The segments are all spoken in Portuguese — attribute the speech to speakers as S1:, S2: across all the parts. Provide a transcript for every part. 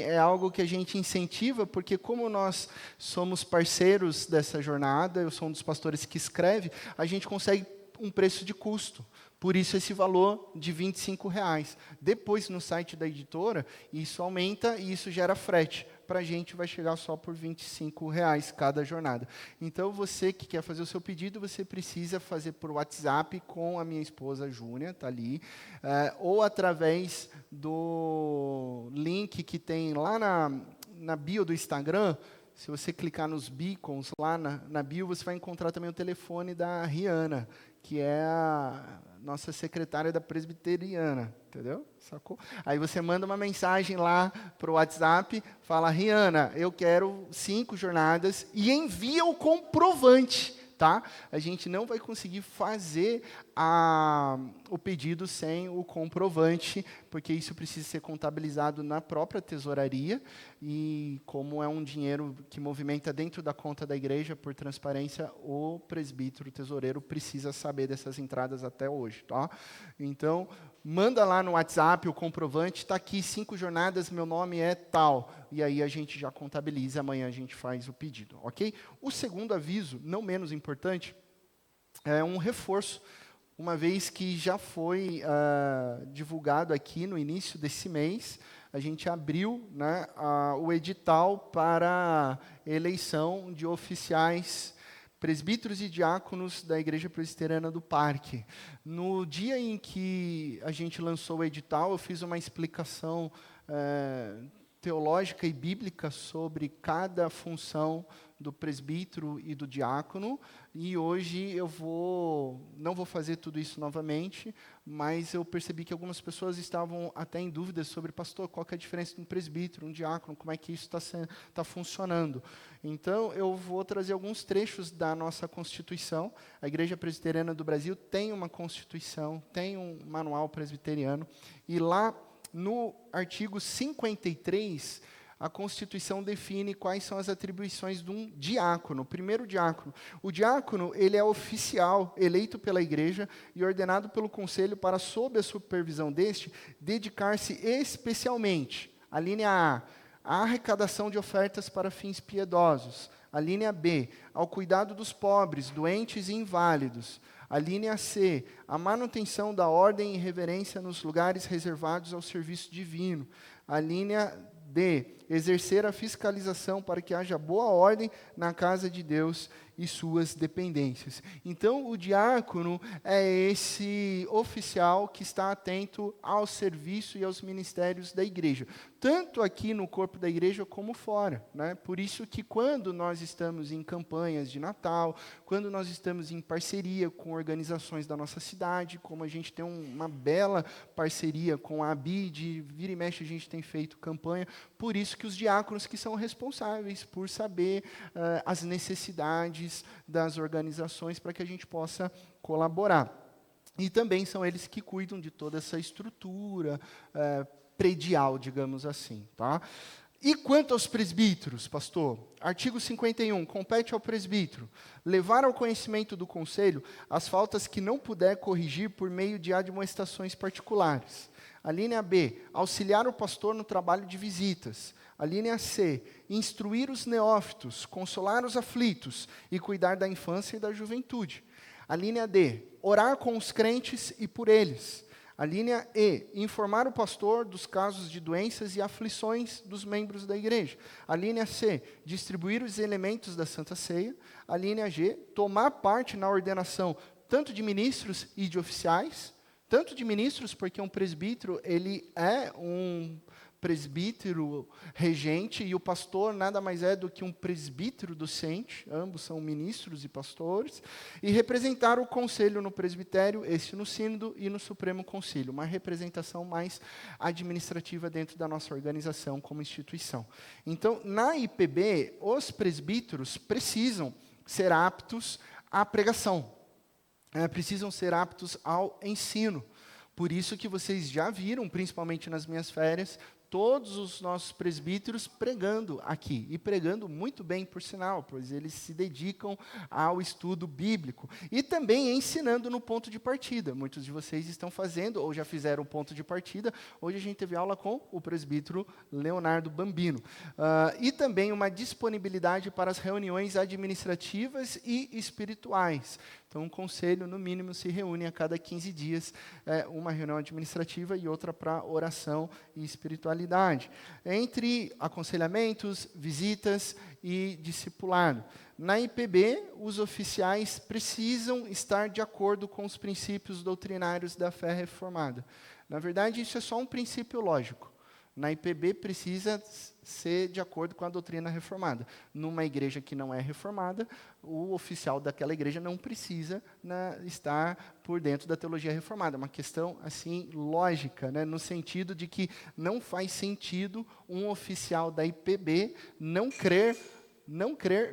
S1: é algo que a gente incentiva, porque como nós somos parceiros dessa jornada, eu sou um dos pastores que escreve, a gente consegue um preço de custo. Por isso esse valor de R$ 25,00. Depois, no site da editora, isso aumenta e isso gera frete. Para a gente vai chegar só por R$ 25,00 cada jornada. Então, você que quer fazer o seu pedido, você precisa fazer por WhatsApp com a minha esposa Júnia, está ali, ou através do link que tem lá na bio do Instagram. Se você clicar nos beacons lá na bio, você vai encontrar também o telefone da Rihanna, que é a nossa secretária da presbiteriana, entendeu? Sacou? Aí você manda uma mensagem lá para o WhatsApp, fala, Rihanna, eu quero 5 jornadas, e envia o comprovante, tá? A gente não vai conseguir fazer o pedido sem o comprovante, porque isso precisa ser contabilizado na própria tesouraria, e como é um dinheiro que movimenta dentro da conta da igreja, por transparência, o presbítero, o tesoureiro, precisa saber dessas entradas até hoje, tá? Então, manda lá no WhatsApp o comprovante, está aqui 5 jornadas, meu nome é tal, e aí a gente já contabiliza, amanhã a gente faz o pedido, ok? O segundo aviso, não menos importante, é um reforço, uma vez que já foi divulgado aqui no início desse mês, a gente abriu, né, o edital para eleição de oficiais, presbíteros e diáconos da Igreja Presbiteriana do Parque. No dia em que a gente lançou o edital, eu fiz uma explicação teológica e bíblica sobre cada função do presbítero e do diácono, e hoje eu não vou fazer tudo isso novamente, mas eu percebi que algumas pessoas estavam até em dúvida sobre, pastor, qual que é a diferença de um presbítero, um diácono, como é que isso está funcionando. Então, eu vou trazer alguns trechos da nossa Constituição. A Igreja Presbiteriana do Brasil tem uma Constituição, tem um manual presbiteriano, e lá no artigo 53, a Constituição define quais são as atribuições de um diácono. Primeiro, diácono. O diácono, ele é oficial, eleito pela igreja e ordenado pelo conselho para, sob a supervisão deste, dedicar-se especialmente, a linha A, à arrecadação de ofertas para fins piedosos. A linha B, ao cuidado dos pobres, doentes e inválidos. A linha C, a manutenção da ordem e reverência nos lugares reservados ao serviço divino. A linha D, exercer a fiscalização para que haja boa ordem na casa de Deus e suas dependências. Então, o diácono é esse oficial que está atento ao serviço e aos ministérios da igreja, tanto aqui no corpo da igreja como fora, né? Por isso que quando nós estamos em campanhas de Natal, quando nós estamos em parceria com organizações da nossa cidade, como a gente tem uma bela parceria com a ABID, vira e mexe a gente tem feito campanha, por isso que os diáconos que são responsáveis por saber as necessidades das organizações para que a gente possa colaborar. E também são eles que cuidam de toda essa estrutura predial, digamos assim, tá? E quanto aos presbíteros, pastor? Artigo 51, compete ao presbítero levar ao conhecimento do conselho as faltas que não puder corrigir por meio de admoestações particulares. A linha B, auxiliar o pastor no trabalho de visitas. A linha C, instruir os neófitos, consolar os aflitos e cuidar da infância e da juventude. A linha D, orar com os crentes e por eles. A linha E, informar o pastor dos casos de doenças e aflições dos membros da igreja. A linha C, distribuir os elementos da Santa Ceia. A linha G, tomar parte na ordenação tanto de ministros e de oficiais. Tanto de ministros, porque um presbítero, ele é um presbítero regente, e o pastor nada mais é do que um presbítero docente, ambos são ministros e pastores, e representar o conselho no presbitério, esse no sínodo e no Supremo Concílio, uma representação mais administrativa dentro da nossa organização como instituição. Então, na IPB, os presbíteros precisam ser aptos à pregação, precisam ser aptos ao ensino. Por isso que vocês já viram, principalmente nas minhas férias, todos os nossos presbíteros pregando aqui, e pregando muito bem, por sinal, pois eles se dedicam ao estudo bíblico, e também ensinando no ponto de partida. Muitos de vocês estão fazendo, ou já fizeram o ponto de partida. Hoje a gente teve aula com o presbítero Leonardo Bambino. E também uma disponibilidade para as reuniões administrativas e espirituais. Então, um conselho, no mínimo, se reúne a cada 15 dias, uma reunião administrativa e outra para oração e espiritualidade. Entre aconselhamentos, visitas e discipulado. Na IPB, os oficiais precisam estar de acordo com os princípios doutrinários da fé reformada. Na verdade, isso é só um princípio lógico. Na IPB precisa ser de acordo com a doutrina reformada. Numa igreja que não é reformada, o oficial daquela igreja não precisa estar por dentro da teologia reformada. É uma questão, assim, lógica, né? No sentido de que não faz sentido um oficial da IPB não crer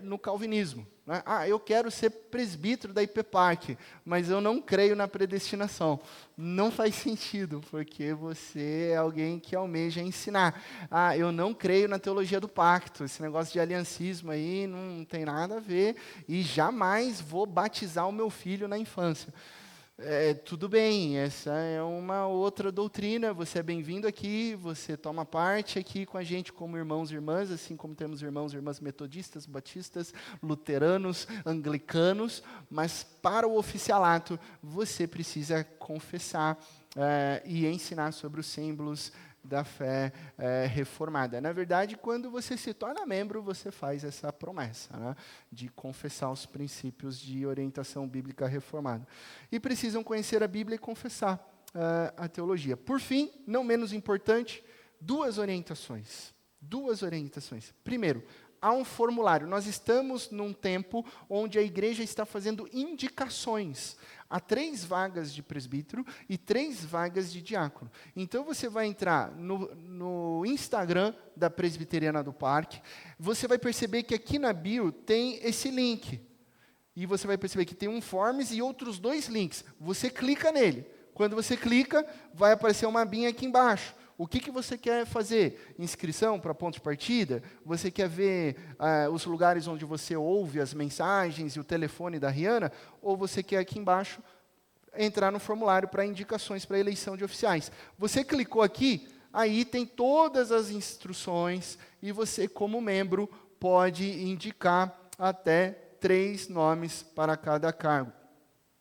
S1: no calvinismo. Né? Eu quero ser presbítero da IPPAC, mas eu não creio na predestinação. Não faz sentido, porque você é alguém que almeja ensinar. Eu não creio na teologia do pacto, esse negócio de aliancismo aí não tem nada a ver, e jamais vou batizar o meu filho na infância. Tudo bem, essa é uma outra doutrina, você é bem-vindo aqui, você toma parte aqui com a gente como irmãos e irmãs, assim como temos irmãos e irmãs metodistas, batistas, luteranos, anglicanos, mas para o oficialato você precisa confessar e ensinar sobre os símbolos da fé reformada. Na verdade, quando você se torna membro, você faz essa promessa, né, de confessar os princípios de orientação bíblica reformada. E precisam conhecer a Bíblia e confessar a teologia. Por fim, não menos importante, duas orientações. Primeiro, há um formulário. Nós estamos num tempo onde a igreja está fazendo indicações. Há 3 vagas de presbítero e 3 vagas de diácono. Então, você vai entrar no Instagram da Presbiteriana do Parque, você vai perceber que aqui na bio tem esse link. E você vai perceber que tem um Forms e outros 2 links. Você clica nele. Quando você clica, vai aparecer uma abinha aqui embaixo. O que você quer fazer? Inscrição para ponto de partida? Você quer ver os lugares onde você ouve as mensagens e o telefone da Rihanna? Ou você quer aqui embaixo entrar no formulário para indicações para eleição de oficiais? Você clicou aqui, aí tem todas as instruções e você, como membro, pode indicar até 3 nomes para cada cargo.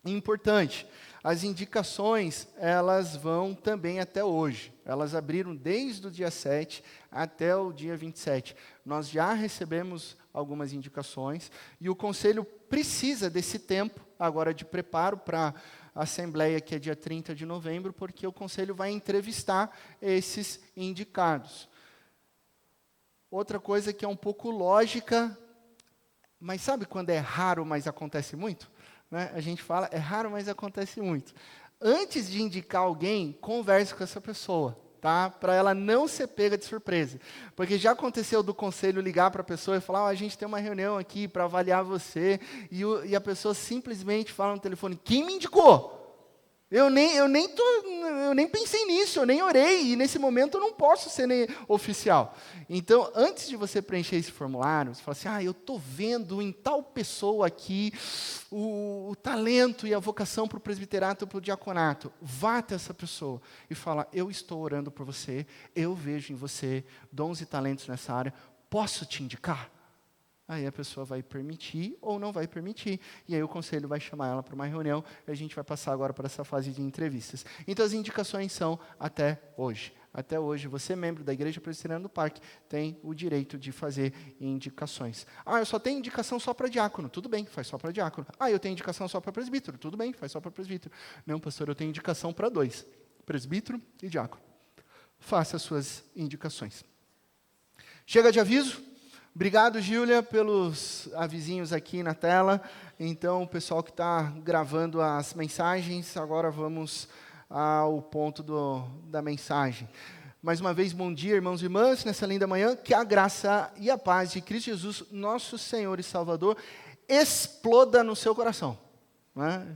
S1: Importante, as indicações, elas vão também até hoje. Elas abriram desde o dia 7 até o dia 27. Nós já recebemos algumas indicações e o conselho precisa desse tempo agora de preparo para a assembleia, que é dia 30 de novembro, porque o conselho vai entrevistar esses indicados. Outra coisa que é um pouco lógica, mas sabe quando é raro, mas acontece muito? Né? A gente fala, é raro, mas acontece muito. Antes de indicar alguém, converse com essa pessoa, tá? Para ela não ser pega de surpresa. Porque já aconteceu do conselho ligar para a pessoa e falar, a gente tem uma reunião aqui para avaliar você, e a pessoa simplesmente fala no telefone, quem me indicou? Eu nem pensei nisso, eu nem orei, e nesse momento eu não posso ser nem oficial. Então, antes de você preencher esse formulário, você fala assim, eu estou vendo em tal pessoa aqui o talento e a vocação para o presbiterato ou para o diaconato. Vá até essa pessoa e fala, eu estou orando por você, eu vejo em você dons e talentos nessa área, posso te indicar? Aí a pessoa vai permitir ou não vai permitir. E aí o conselho vai chamar ela para uma reunião e a gente vai passar agora para essa fase de entrevistas. Então as indicações são até hoje. Até hoje, você, membro da Igreja Presbiteriana do Parque, tem o direito de fazer indicações. Eu só tenho indicação só para diácono. Tudo bem, faz só para diácono. Eu tenho indicação só para presbítero. Tudo bem, faz só para presbítero. Não, pastor, eu tenho indicação para 2. Presbítero e diácono. Faça as suas indicações. Chega de aviso. Obrigado, Júlia, pelos avisinhos aqui na tela. Então, o pessoal que está gravando as mensagens, agora vamos ao ponto da mensagem. Mais uma vez, bom dia, irmãos e irmãs, nessa linda manhã, que a graça e a paz de Cristo Jesus, nosso Senhor e Salvador, exploda no seu coração. Né?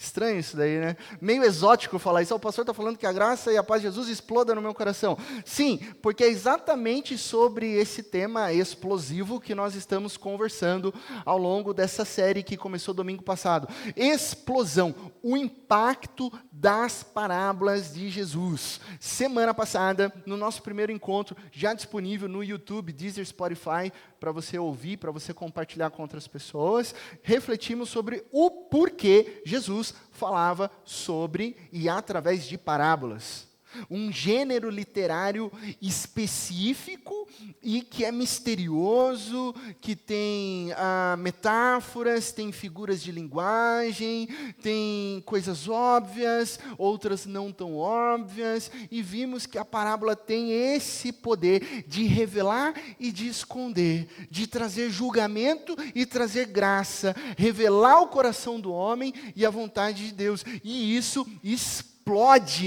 S1: Estranho isso daí, né? Meio exótico falar isso. O pastor está falando que a graça e a paz de Jesus exploda no meu coração. Sim, porque é exatamente sobre esse tema explosivo que nós estamos conversando ao longo dessa série que começou domingo passado. Explosão, o impacto das parábolas de Jesus. Semana passada, no nosso primeiro encontro, já disponível no YouTube, Deezer, Spotify, para você ouvir, para você compartilhar com outras pessoas, refletimos sobre o porquê Jesus falava sobre e através de parábolas. Um gênero literário específico e que é misterioso, que tem metáforas, tem figuras de linguagem, tem coisas óbvias, outras não tão óbvias, e vimos que a parábola tem esse poder de revelar e de esconder, de trazer julgamento e trazer graça, revelar o coração do homem e a vontade de Deus, e isso explode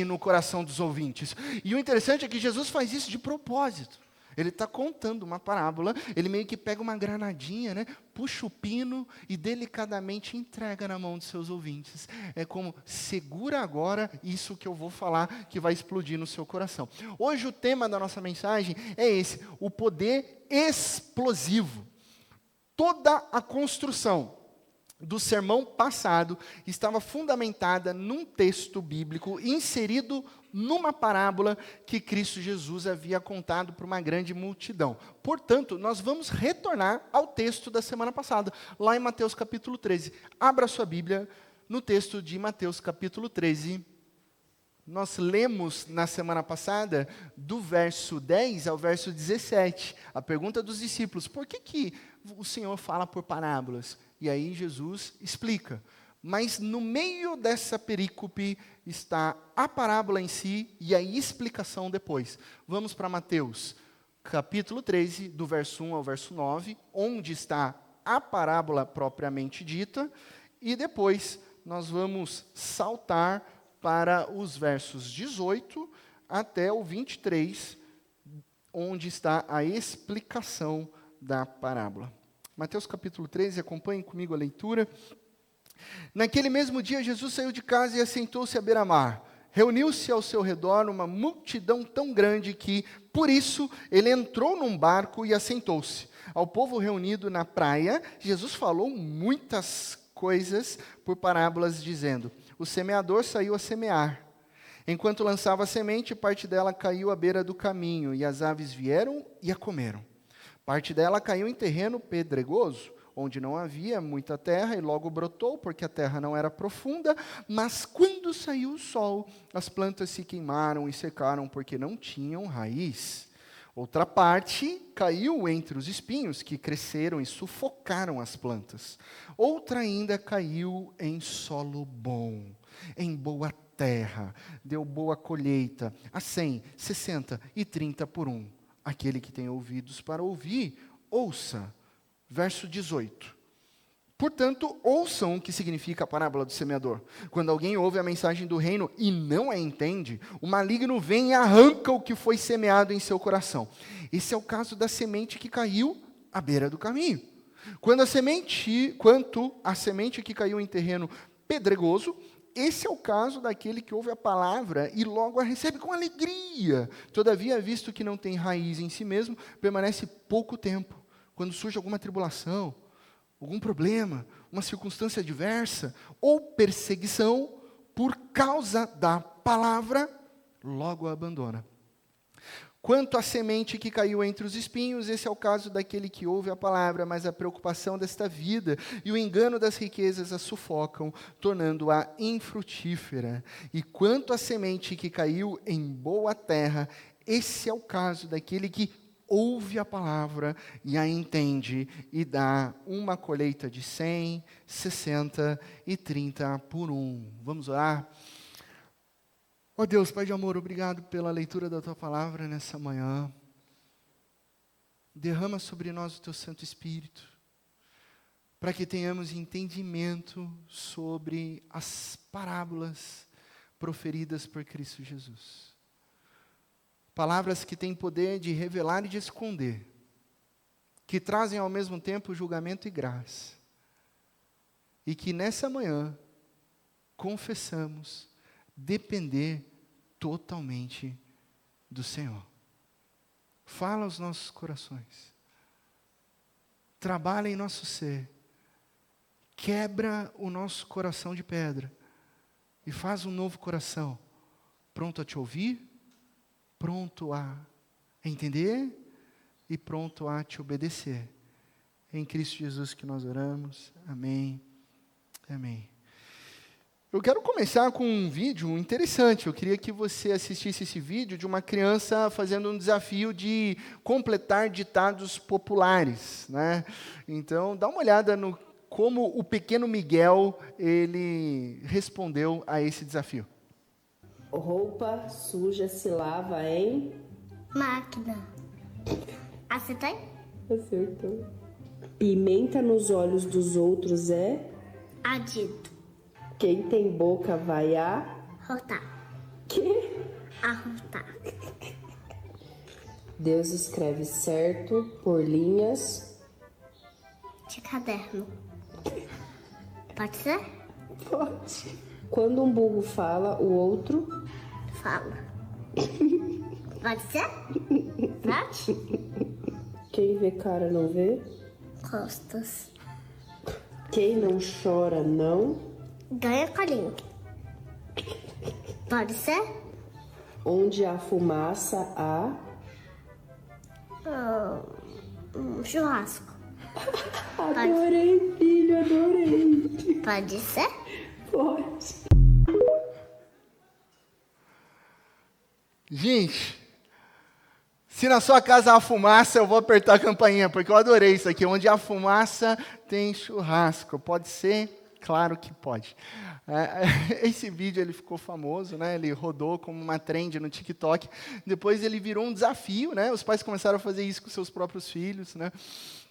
S1: no coração dos ouvintes. E o interessante é que Jesus faz isso de propósito. Ele está contando uma parábola, ele meio que pega uma granadinha, né, puxa o pino e delicadamente entrega na mão dos seus ouvintes. É como, segura agora isso que eu vou falar, que vai explodir no seu coração. Hoje o tema da nossa mensagem é esse, o poder explosivo. Toda a construção do sermão passado estava fundamentada num texto bíblico inserido numa parábola que Cristo Jesus havia contado para uma grande multidão. Portanto, nós vamos retornar ao texto da semana passada, lá em Mateus capítulo 13. Abra sua Bíblia no texto de Mateus capítulo 13. Nós lemos na semana passada, do verso 10 ao verso 17, a pergunta dos discípulos, por que o Senhor fala por parábolas? E aí Jesus explica. Mas no meio dessa perícope está a parábola em si e a explicação depois. Vamos para Mateus, capítulo 13, do verso 1 ao verso 9, onde está a parábola propriamente dita, e depois nós vamos saltar para os versos 18 até o 23, onde está a explicação da parábola. Mateus capítulo 13, acompanhem comigo a leitura. Naquele mesmo dia, Jesus saiu de casa e assentou-se à beira-mar. Reuniu-se ao seu redor uma multidão tão grande que, por isso, ele entrou num barco e assentou-se. Ao povo reunido na praia, Jesus falou muitas coisas por parábolas, dizendo: o semeador saiu a semear. Enquanto lançava a semente, parte dela caiu à beira do caminho, e as aves vieram e a comeram. Parte dela caiu em terreno pedregoso, onde não havia muita terra, e logo brotou, porque a terra não era profunda, mas quando saiu o sol, as plantas se queimaram e secaram, porque não tinham raiz. Outra parte caiu entre os espinhos, que cresceram e sufocaram as plantas. Outra ainda caiu em solo bom, em boa terra, deu boa colheita, a 100, 60 e 30 por um. Aquele que tem ouvidos para ouvir, ouça. Verso 18. Portanto, ouçam o que significa a parábola do semeador. Quando alguém ouve a mensagem do reino e não a entende, o maligno vem e arranca o que foi semeado em seu coração. Esse é o caso da semente que caiu à beira do caminho. Quanto a semente que caiu em terreno pedregoso, esse é o caso daquele que ouve a palavra e logo a recebe com alegria. Todavia, visto que não tem raiz em si mesmo, permanece pouco tempo. Quando surge alguma tribulação, algum problema, uma circunstância adversa ou perseguição por causa da palavra, logo a abandona. Quanto à semente que caiu entre os espinhos, esse é o caso daquele que ouve a palavra, mas a preocupação desta vida e o engano das riquezas a sufocam, tornando-a infrutífera. E quanto à semente que caiu em boa terra, esse é o caso daquele que ouve a palavra e a entende e dá uma colheita de 100, 60 e 30 por um. Vamos orar? Ó Deus, Pai de amor, obrigado pela leitura da Tua palavra nessa manhã. Derrama sobre nós o Teu Santo Espírito, para que tenhamos entendimento sobre as parábolas proferidas por Cristo Jesus. Palavras que têm poder de revelar e de esconder, que trazem ao mesmo tempo julgamento e graça. E que nessa manhã confessamos depender totalmente do Senhor. Fala aos nossos corações. Trabalha em nosso ser. Quebra o nosso coração de pedra e faz um novo coração, pronto a te ouvir, pronto a entender e pronto a te obedecer. É em Cristo Jesus que nós oramos. Amém. Amém. Eu quero começar com um vídeo interessante. Eu queria que você assistisse esse vídeo de uma criança fazendo um desafio de completar ditados populares, né? Então, dá uma olhada no como o pequeno Miguel, ele respondeu a esse desafio.
S2: Roupa suja se lava em...
S3: Máquina. Acertei?
S2: Acertou. Pimenta nos olhos dos outros é...
S3: Adito.
S2: Quem tem boca vai a...
S3: Rotar.
S2: Que?
S3: Arrotar.
S2: Deus escreve certo por linhas...
S3: De caderno. Pode ser?
S2: Pode. Quando um burro fala, o outro...
S3: Fala. Pode ser? Pode?
S2: Quem vê cara não vê?
S3: Costas.
S2: Quem não chora não...
S3: Ganha colinho. Pode ser?
S2: Onde há fumaça há...
S3: Churrasco.
S2: Adorei, filho, adorei.
S3: Pode ser?
S2: Pode.
S1: Gente, se na sua casa há fumaça, eu vou apertar a campainha, porque eu adorei isso aqui. Onde há fumaça, tem churrasco. Pode ser? Claro que pode. Esse vídeo ele ficou famoso, né? Ele rodou como uma trend no TikTok. Depois ele virou um desafio, né? Os pais começaram a fazer isso com seus próprios filhos, né?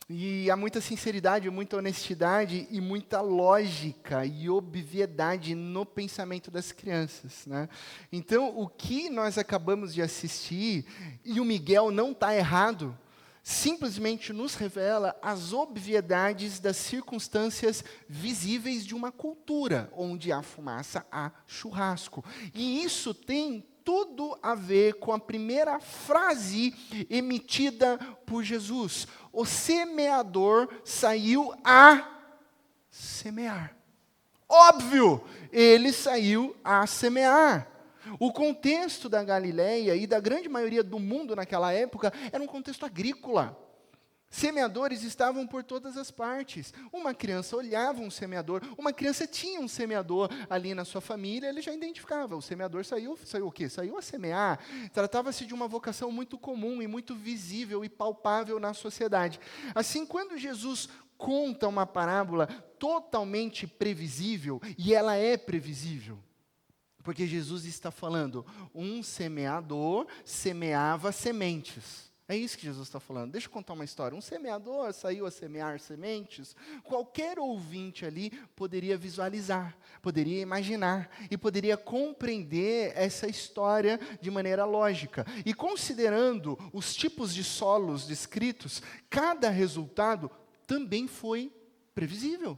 S1: E há muita sinceridade, muita honestidade e muita lógica e obviedade no pensamento das crianças, né? Então, o que nós acabamos de assistir, e o Miguel não está errado, simplesmente nos revela as obviedades das circunstâncias visíveis de uma cultura, onde há fumaça, há churrasco. E isso tem tudo a ver com a primeira frase emitida por Jesus. O semeador saiu a semear. Óbvio, ele saiu a semear. O contexto da Galileia e da grande maioria do mundo naquela época era um contexto agrícola. Semeadores estavam por todas as partes. Uma criança olhava um semeador, uma criança tinha um semeador ali na sua família, ele já identificava. O semeador saiu o quê? Saiu a semear. Tratava-se de uma vocação muito comum e muito visível e palpável na sociedade. Assim, quando Jesus conta uma parábola totalmente previsível, e ela é previsível, porque Jesus está falando, um semeador semeava sementes. É isso que Jesus está falando. Deixa eu contar uma história. Um semeador saiu a semear sementes. Qualquer ouvinte ali poderia visualizar, poderia imaginar e poderia compreender essa história de maneira lógica. E considerando os tipos de solos descritos, cada resultado também foi previsível.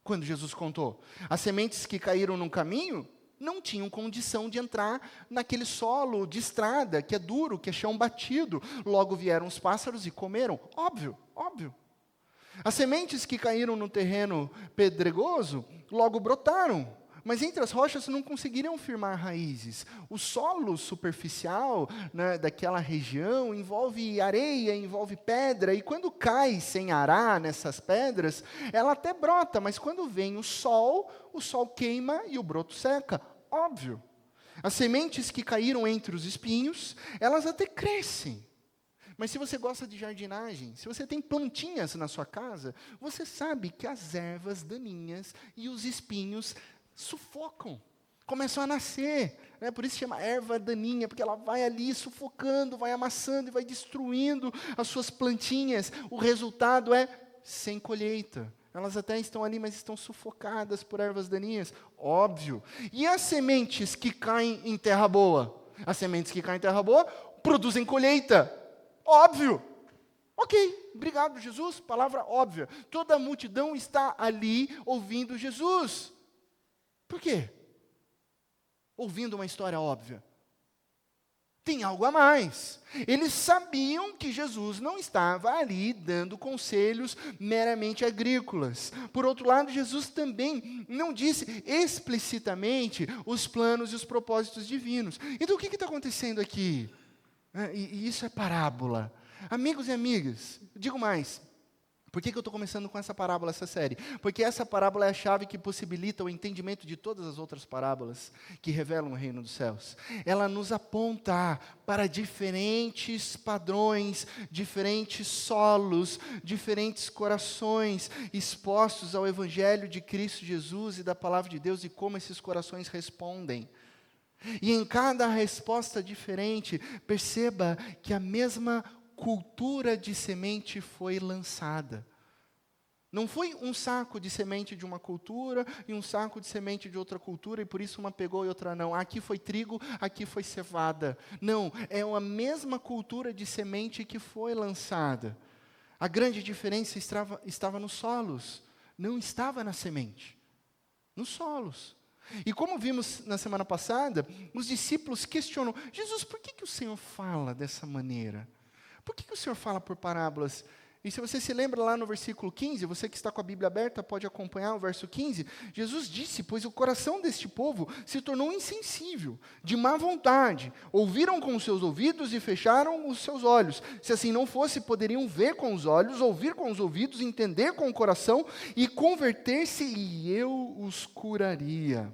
S1: Quando Jesus contou, as sementes que caíram no caminho não tinham condição de entrar naquele solo de estrada, que é duro, que é chão batido. Logo vieram os pássaros e comeram. Óbvio, óbvio. As sementes que caíram no terreno pedregoso, logo brotaram. Mas entre as rochas não conseguiriam firmar raízes. O solo superficial, né, daquela região envolve areia, envolve pedra. E quando cai sem arar nessas pedras, ela até brota. Mas quando vem o sol queima e o broto seca. Óbvio. As sementes que caíram entre os espinhos, elas até crescem. Mas se você gosta de jardinagem, se você tem plantinhas na sua casa, você sabe que as ervas daninhas e os espinhos sufocam, começam a nascer, né? Por isso chama erva daninha, porque ela vai ali sufocando, vai amassando e vai destruindo as suas plantinhas. O resultado é sem colheita. Elas até estão ali, mas estão sufocadas por ervas daninhas. Óbvio. E as sementes que caem em terra boa? As sementes que caem em terra boa produzem colheita. Óbvio. Ok, obrigado, Jesus. Palavra óbvia. Toda a multidão está ali ouvindo Jesus. Por quê? Ouvindo uma história óbvia. Tem algo a mais. Eles sabiam que Jesus não estava ali dando conselhos meramente agrícolas. Por outro lado, Jesus também não disse explicitamente os planos e os propósitos divinos. Então, o que está acontecendo aqui? E isso é parábola. Amigos e amigas, digo mais. Por que eu estou começando com essa parábola, essa série? Porque essa parábola é a chave que possibilita o entendimento de todas as outras parábolas que revelam o reino dos céus. Ela nos aponta para diferentes padrões, diferentes solos, diferentes corações expostos ao Evangelho de Cristo Jesus e da Palavra de Deus e como esses corações respondem. E em cada resposta diferente, perceba que a mesma cultura de semente foi lançada. Não foi um saco de semente de uma cultura e um saco de semente de outra cultura, e por isso uma pegou e outra não. Aqui foi trigo, aqui foi cevada. Não, é a mesma cultura de semente que foi lançada. A grande diferença estava nos solos, não estava na semente. Nos solos. E como vimos na semana passada, os discípulos questionam: Jesus, por que o Senhor fala dessa maneira? Por que o Senhor fala por parábolas? E se você se lembra lá no versículo 15, você que está com a Bíblia aberta pode acompanhar o verso 15. Jesus disse: pois o coração deste povo se tornou insensível, de má vontade. Ouviram com os seus ouvidos e fecharam os seus olhos. Se assim não fosse, poderiam ver com os olhos, ouvir com os ouvidos, entender com o coração e converter-se, e eu os curaria.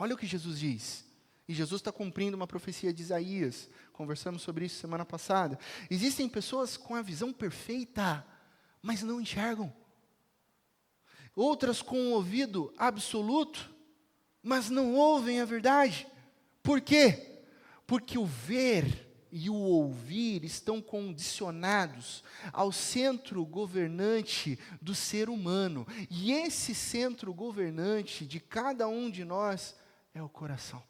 S1: Olha o que Jesus diz. E Jesus está cumprindo uma profecia de Isaías. Conversamos sobre isso semana passada. Existem pessoas com a visão perfeita, mas não enxergam. Outras com o ouvido absoluto, mas não ouvem a verdade. Por quê? Porque o ver e o ouvir estão condicionados ao centro governante do ser humano. E esse centro governante de cada um de nós é o coração.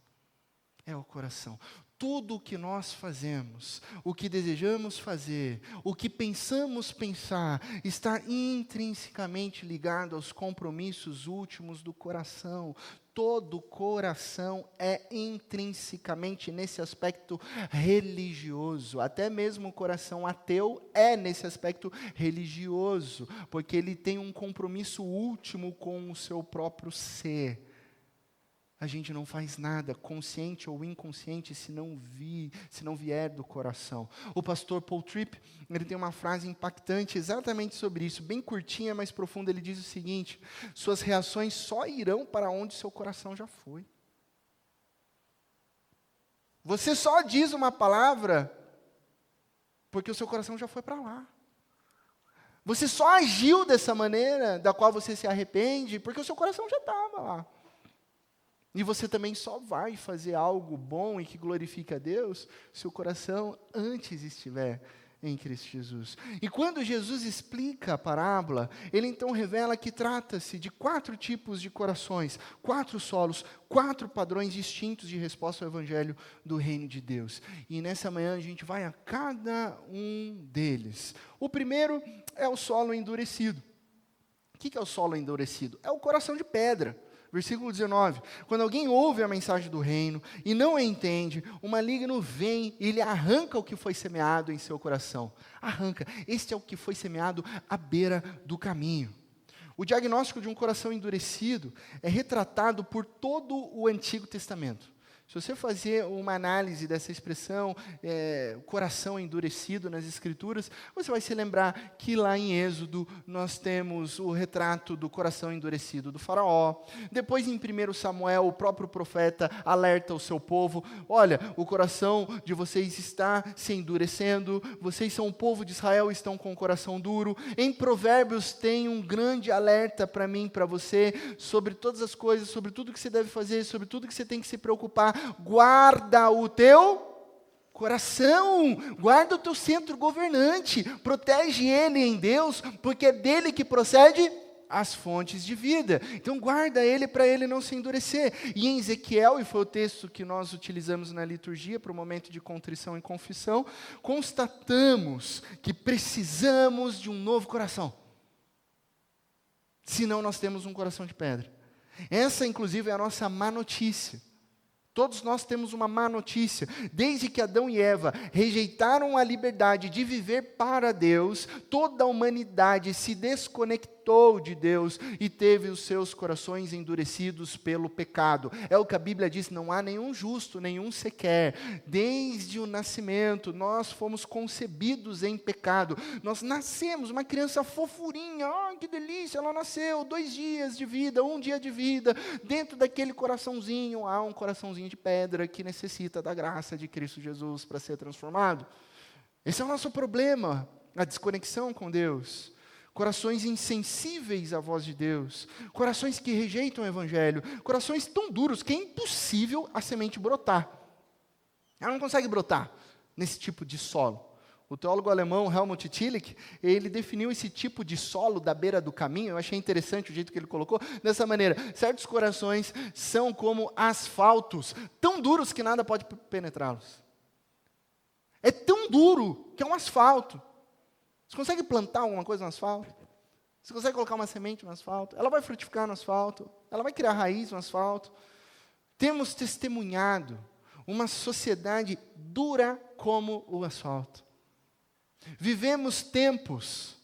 S1: É o coração. Tudo o que nós fazemos, o que desejamos fazer, o que pensamos pensar, está intrinsecamente ligado aos compromissos últimos do coração. Todo coração é intrinsecamente, nesse aspecto, religioso. Até mesmo o coração ateu é nesse aspecto religioso, porque ele tem um compromisso último com o seu próprio ser. A gente não faz nada, consciente ou inconsciente, se não vier do coração. O pastor Paul Tripp, ele tem uma frase impactante exatamente sobre isso, bem curtinha, mas profunda. Ele diz o seguinte: suas reações só irão para onde seu coração já foi. Você só diz uma palavra porque o seu coração já foi para lá. Você só agiu dessa maneira, da qual você se arrepende, porque o seu coração já estava lá. E você também só vai fazer algo bom e que glorifique a Deus se o coração antes estiver em Cristo Jesus. E quando Jesus explica a parábola, ele então revela que trata-se de 4 tipos de corações, 4 solos, 4 padrões distintos de resposta ao Evangelho do Reino de Deus. E nessa manhã a gente vai a cada um deles. O primeiro é o solo endurecido. O que é o solo endurecido? É o coração de pedra. Versículo 19, quando alguém ouve a mensagem do reino e não a entende, o maligno vem e lhe arranca o que foi semeado em seu coração. Arranca, este é o que foi semeado à beira do caminho. O diagnóstico de um coração endurecido é retratado por todo o Antigo Testamento. Se você fazer uma análise dessa expressão, coração endurecido nas Escrituras, você vai se lembrar que lá em Êxodo nós temos o retrato do coração endurecido do faraó. Depois em 1 Samuel, o próprio profeta alerta o seu povo: olha, o coração de vocês está se endurecendo, vocês são o povo de Israel, estão com o coração duro. Em Provérbios tem um grande alerta para mim, para você, sobre todas as coisas, sobre tudo que você deve fazer, sobre tudo que você tem que se preocupar. Guarda o teu coração, guarda o teu centro governante, protege ele em Deus, porque é dele que procede as fontes de vida. Então guarda ele para ele não se endurecer. E em Ezequiel, e foi o texto que nós utilizamos na liturgia para o momento de contrição e confissão, constatamos que precisamos de um novo coração. Senão nós temos um coração de pedra. Essa, inclusive, é a nossa má notícia. Todos nós temos uma má notícia. Desde que Adão e Eva rejeitaram a liberdade de viver para Deus, toda a humanidade se desconectou de Deus e teve os seus corações endurecidos pelo pecado. É o que a Bíblia diz, não há nenhum justo, nenhum sequer. Desde o nascimento, nós fomos concebidos em pecado. Nós nascemos, uma criança fofurinha, que delícia, ela nasceu, 2 dias de vida, 1 dia de vida. Dentro daquele coraçãozinho, há um coraçãozinho de pedra que necessita da graça de Cristo Jesus para ser transformado. Esse é o nosso problema, a desconexão com Deus. Corações insensíveis à voz de Deus, corações que rejeitam o Evangelho, corações tão duros que é impossível a semente brotar. Ela não consegue brotar nesse tipo de solo. O teólogo alemão Helmut Tillich, ele definiu esse tipo de solo da beira do caminho, eu achei interessante o jeito que ele colocou, dessa maneira: certos corações são como asfaltos, tão duros que nada pode penetrá-los. É tão duro que é um asfalto. Você consegue plantar alguma coisa no asfalto? Você consegue colocar uma semente no asfalto? Ela vai frutificar no asfalto? Ela vai criar raiz no asfalto? Temos testemunhado uma sociedade dura como o asfalto. Vivemos tempos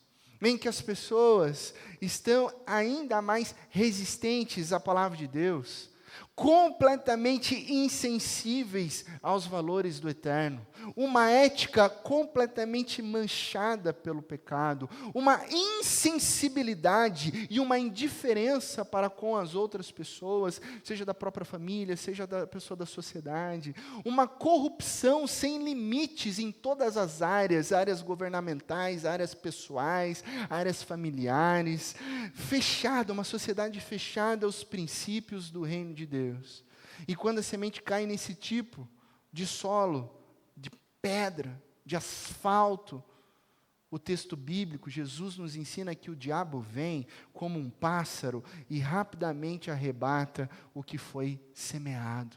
S1: em que as pessoas estão ainda mais resistentes à palavra de Deus, completamente insensíveis aos valores do eterno, uma ética completamente manchada pelo pecado, uma insensibilidade e uma indiferença para com as outras pessoas, seja da própria família, seja da pessoa da sociedade, uma corrupção sem limites em todas as áreas governamentais, áreas pessoais, áreas familiares, fechada, uma sociedade fechada aos princípios do reino de Deus. E quando a semente cai nesse tipo de solo, de pedra, de asfalto, o texto bíblico, Jesus nos ensina que o diabo vem como um pássaro e rapidamente arrebata o que foi semeado.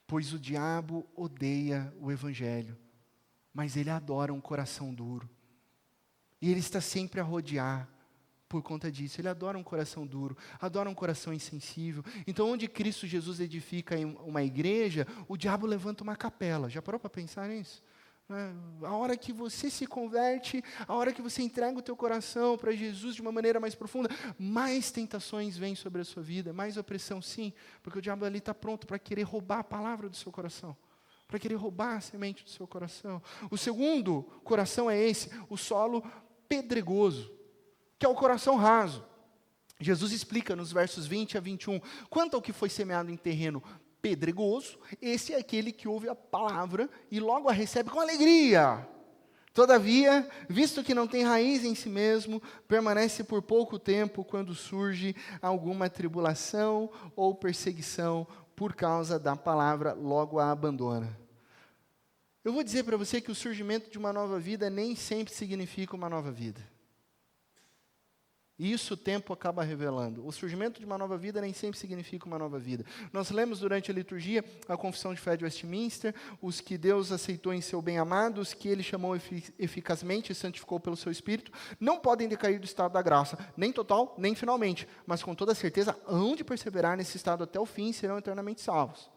S1: Pois o diabo odeia o evangelho, mas ele adora um coração duro. E ele está sempre a rodear por conta disso. Ele adora um coração duro, adora um coração insensível. Então, onde Cristo Jesus edifica uma igreja, o diabo levanta uma capela. Já parou para pensar nisso? A hora que você se converte, a hora que você entrega o teu coração para Jesus de uma maneira mais profunda, mais tentações vêm sobre a sua vida, mais opressão, sim, porque o diabo ali está pronto para querer roubar a palavra do seu coração, para querer roubar a semente do seu coração. O segundo coração é esse, o solo pedregoso, que é o coração raso. Jesus explica nos versos 20 a 21, quanto ao que foi semeado em terreno pedregoso, esse é aquele que ouve a palavra e logo a recebe com alegria. Todavia, visto que não tem raiz em si mesmo, permanece por pouco tempo quando surge alguma tribulação ou perseguição por causa da palavra, logo a abandona. Eu vou dizer para você que o surgimento de uma nova vida nem sempre significa uma nova vida. Isso o tempo acaba revelando. O surgimento de uma nova vida nem sempre significa uma nova vida. Nós lemos durante a liturgia a confissão de fé de Westminster, os que Deus aceitou em seu bem-amado, os que Ele chamou eficazmente e santificou pelo seu Espírito, não podem decair do estado da graça, nem total, nem finalmente, mas com toda certeza hão de perseverar nesse estado até o fim e serão eternamente salvos.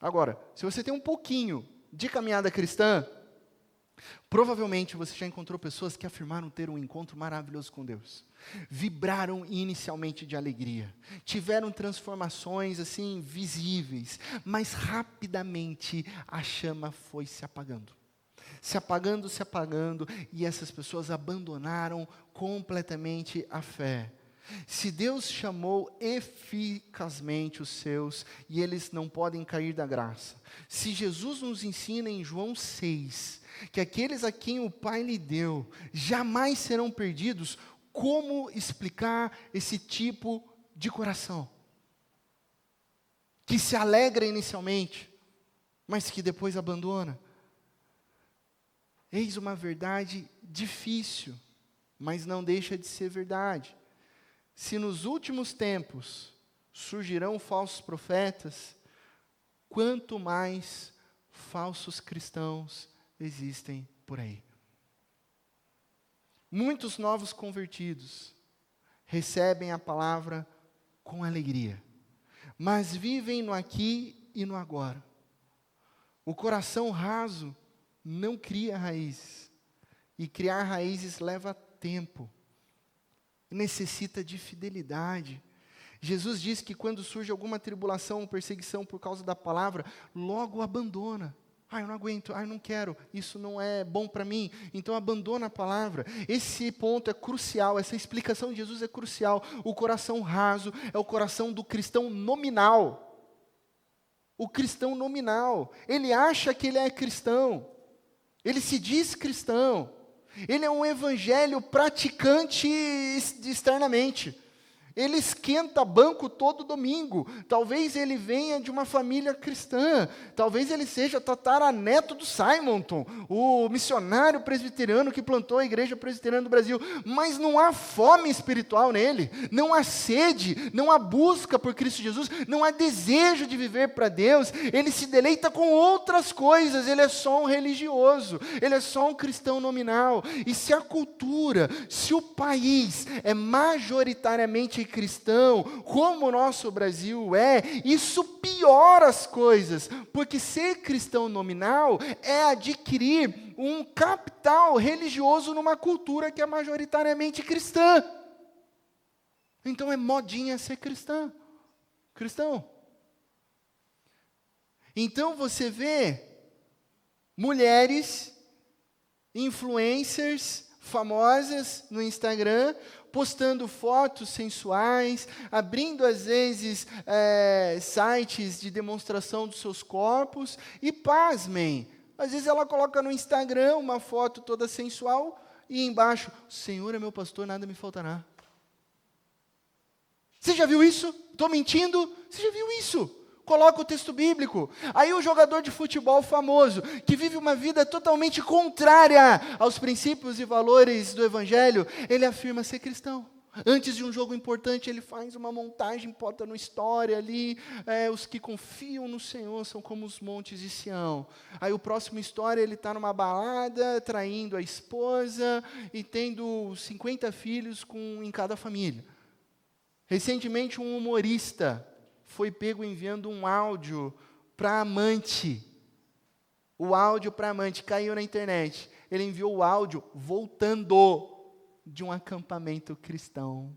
S1: Agora, se você tem um pouquinho de caminhada cristã, provavelmente você já encontrou pessoas que afirmaram ter um encontro maravilhoso com Deus. Vibraram inicialmente de alegria, tiveram transformações assim visíveis, mas rapidamente a chama foi se apagando, e essas pessoas abandonaram completamente a fé. Se Deus chamou eficazmente os seus, e eles não podem cair da graça. Se Jesus nos ensina em João 6, que aqueles a quem o Pai lhe deu, jamais serão perdidos, como explicar esse tipo de coração? Que se alegra inicialmente, mas que depois abandona. Eis uma verdade difícil, mas não deixa de ser verdade. Se nos últimos tempos surgirão falsos profetas, quanto mais falsos cristãos existem por aí. Muitos novos convertidos recebem a palavra com alegria, mas vivem no aqui e no agora. O coração raso não cria raízes, e criar raízes leva tempo, necessita de fidelidade. Jesus diz que quando surge alguma tribulação ou perseguição por causa da palavra, logo abandona. Eu não aguento, eu não quero, isso não é bom para mim, então abandona a palavra. Esse ponto é crucial, essa explicação de Jesus é crucial. O coração raso é o coração do cristão nominal. O cristão nominal, ele acha que ele é cristão, ele se diz cristão, ele é um evangelho praticante externamente. Ele esquenta banco todo domingo. Talvez ele venha de uma família cristã. Talvez ele seja tataraneto do Simonton, o missionário presbiteriano que plantou a igreja presbiteriana do Brasil. Mas não há fome espiritual nele. Não há sede, não há busca por Cristo Jesus, não há desejo de viver para Deus. Ele se deleita com outras coisas. Ele é só um religioso. Ele é só um cristão nominal. E se a cultura, se o país é majoritariamente cristão, como o nosso Brasil é, isso piora as coisas, porque ser cristão nominal é adquirir um capital religioso numa cultura que é majoritariamente cristã. Então é modinha ser cristão. Então você vê mulheres, influencers famosas no Instagram, postando fotos sensuais, abrindo às vezes sites de demonstração dos seus corpos, e pasmem, às vezes ela coloca no Instagram uma foto toda sensual, e embaixo, Senhor é meu pastor, nada me faltará. Você já viu isso? Estou mentindo? Você já viu isso? Coloca o texto bíblico. Aí o jogador de futebol famoso, que vive uma vida totalmente contrária aos princípios e valores do Evangelho, ele afirma ser cristão. Antes de um jogo importante, ele faz uma montagem, bota no story ali, os que confiam no Senhor são como os montes de Sião. Aí o próximo story, ele está numa balada, traindo a esposa e tendo 50 filhos em cada família. Recentemente, um humorista foi pego enviando um áudio para amante. O áudio para amante caiu na internet. Ele enviou o áudio voltando de um acampamento cristão.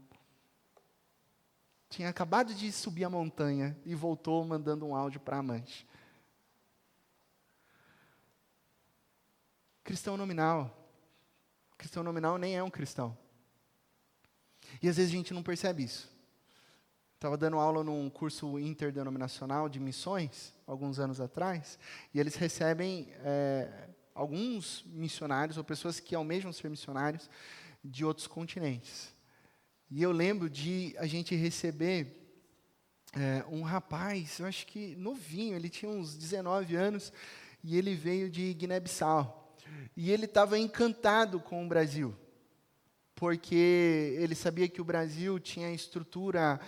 S1: Tinha acabado de subir a montanha e voltou mandando um áudio para amante. Cristão nominal. Cristão nominal nem é um cristão. E às vezes a gente não percebe isso. Estava dando aula num curso interdenominacional de missões, alguns anos atrás, e eles recebem alguns missionários, ou pessoas que almejam ser missionários, de outros continentes. E eu lembro de a gente receber um rapaz, eu acho que novinho, ele tinha uns 19 anos, e ele veio de Guiné-Bissau. E ele estava encantado com o Brasil, porque ele sabia que o Brasil tinha estrutura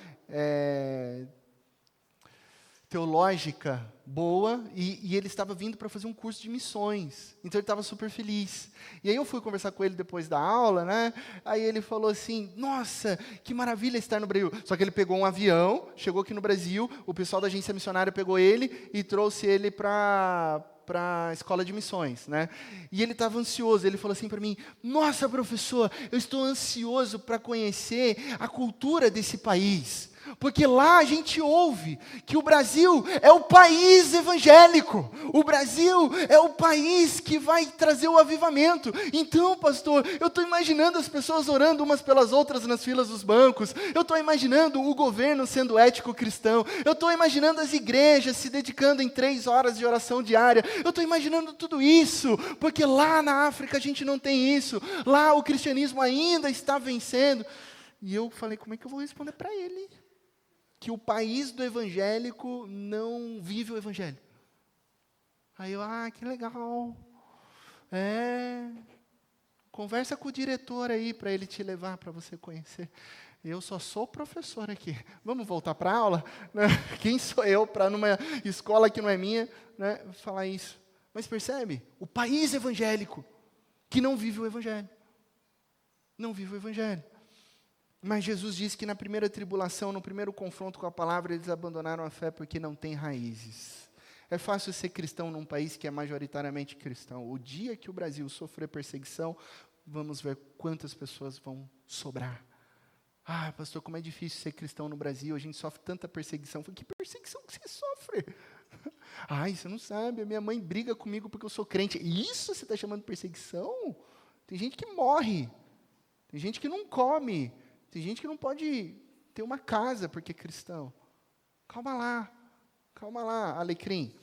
S1: teológica boa, e ele estava vindo para fazer um curso de missões, então ele estava super feliz. E aí eu fui conversar com ele depois da aula, né? Aí ele falou assim, nossa, que maravilha estar no Brasil. Só que ele pegou um avião, chegou aqui no Brasil, o pessoal da agência missionária pegou ele e trouxe ele para a escola de missões, né? E ele estava ansioso, ele falou assim para mim, nossa, professor, eu estou ansioso para conhecer a cultura desse país, porque lá a gente ouve que o Brasil é o país evangélico, o Brasil é o país que vai trazer o avivamento. Então, pastor, eu estou imaginando as pessoas orando umas pelas outras nas filas dos bancos, eu estou imaginando o governo sendo ético cristão, eu estou imaginando as igrejas se dedicando em 3 horas de oração diária, eu estou imaginando tudo isso, porque lá na África a gente não tem isso, lá o cristianismo ainda está vencendo. E eu falei, como é que eu vou responder para ele? Que o país do evangélico não vive o evangelho. Aí eu, que legal. Conversa com o diretor aí para ele te levar, para você conhecer. Eu só sou professor aqui. Vamos voltar para a aula? Quem sou eu para numa escola que não é minha, né, falar isso? Mas percebe? O país evangélico que não vive o evangelho. Não vive o evangelho. Mas Jesus disse que na primeira tribulação, no primeiro confronto com a palavra, eles abandonaram a fé porque não tem raízes. É fácil ser cristão num país que é majoritariamente cristão. O dia que o Brasil sofrer perseguição, vamos ver quantas pessoas vão sobrar. Ah, pastor, como é difícil ser cristão no Brasil, a gente sofre tanta perseguição. Eu falei, que perseguição que você sofre? Ai, você não sabe, a minha mãe briga comigo porque eu sou crente. Isso você está chamando de perseguição? Tem gente que morre, tem gente que não come, tem gente que não pode ter uma casa porque é cristão. Calma lá, Alecrim.